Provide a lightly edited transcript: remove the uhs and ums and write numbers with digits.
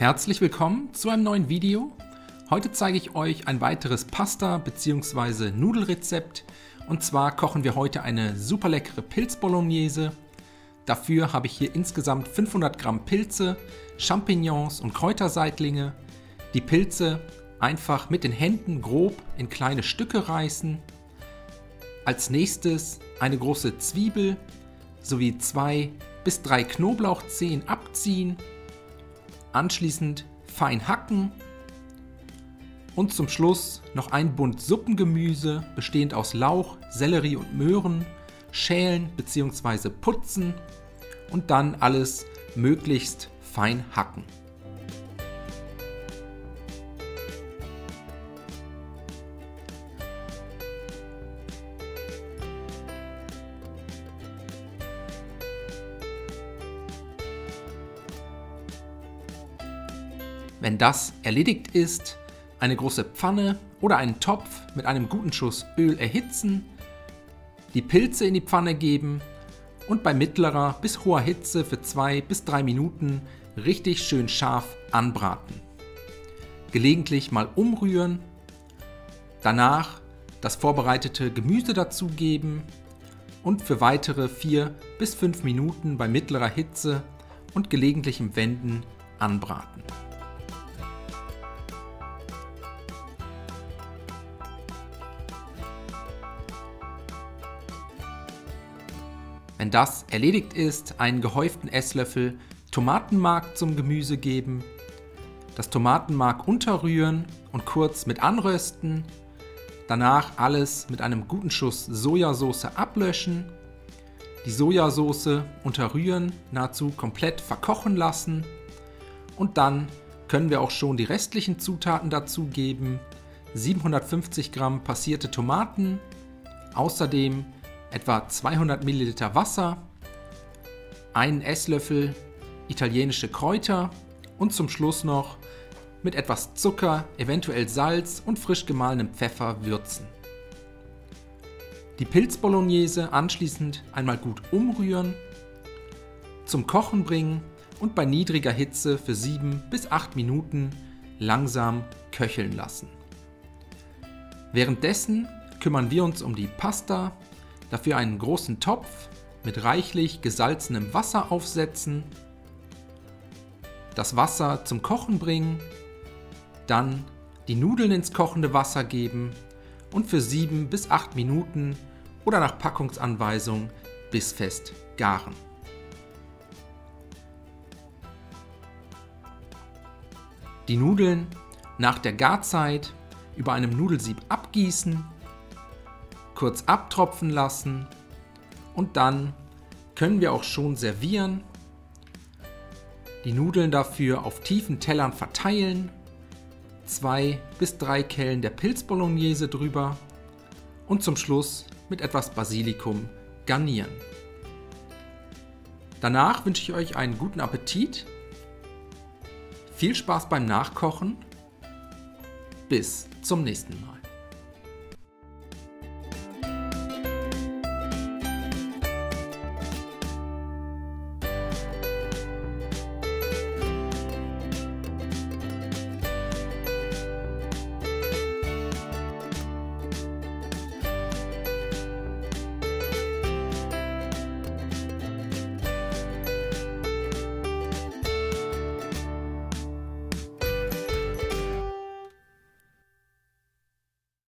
Herzlich willkommen zu einem neuen Video. Heute zeige ich euch ein weiteres Pasta- bzw. Nudelrezept. Und zwar kochen wir heute eine super leckere Pilz-Bolognese. Dafür habe ich hier insgesamt 500 Gramm Pilze, Champignons und Kräuterseitlinge. Die Pilze einfach mit den Händen grob in kleine Stücke reißen. Als nächstes eine große Zwiebel sowie 2 bis 3 Knoblauchzehen abziehen. Anschließend fein hacken und zum Schluss noch ein Bund Suppengemüse bestehend aus Lauch, Sellerie und Möhren schälen bzw. putzen und dann alles möglichst fein hacken. Wenn das erledigt ist, eine große Pfanne oder einen Topf mit einem guten Schuss Öl erhitzen, die Pilze in die Pfanne geben und bei mittlerer bis hoher Hitze für 2 bis 3 Minuten richtig schön scharf anbraten. Gelegentlich mal umrühren, danach das vorbereitete Gemüse dazugeben und für weitere 4 bis 5 Minuten bei mittlerer Hitze und gelegentlichem Wenden anbraten. Wenn das erledigt ist, einen gehäuften Esslöffel Tomatenmark zum Gemüse geben, das Tomatenmark unterrühren und kurz mit anrösten, danach alles mit einem guten Schuss Sojasauce ablöschen, die Sojasauce unterrühren, nahezu komplett verkochen lassen und dann können wir auch schon die restlichen Zutaten dazugeben, 750 Gramm passierte Tomaten, außerdem etwa 200 Milliliter Wasser, einen Esslöffel italienische Kräuter und zum Schluss noch mit etwas Zucker, eventuell Salz und frisch gemahlenem Pfeffer würzen. Die Pilz-Bolognese anschließend einmal gut umrühren, zum Kochen bringen und bei niedriger Hitze für 7 bis 8 Minuten langsam köcheln lassen. Währenddessen kümmern wir uns um die Pasta. Dafür einen großen Topf mit reichlich gesalzenem Wasser aufsetzen, das Wasser zum Kochen bringen, dann die Nudeln ins kochende Wasser geben und für 7 bis 8 Minuten oder nach Packungsanweisung bissfest garen. Die Nudeln nach der Garzeit über einem Nudelsieb abgießen, kurz abtropfen lassen und dann können wir auch schon servieren. Die Nudeln dafür auf tiefen Tellern verteilen, 2 bis 3 Kellen der Pilz-Bolognese drüber und zum Schluss mit etwas Basilikum garnieren. Danach wünsche ich euch einen guten Appetit, viel Spaß beim Nachkochen, bis zum nächsten Mal.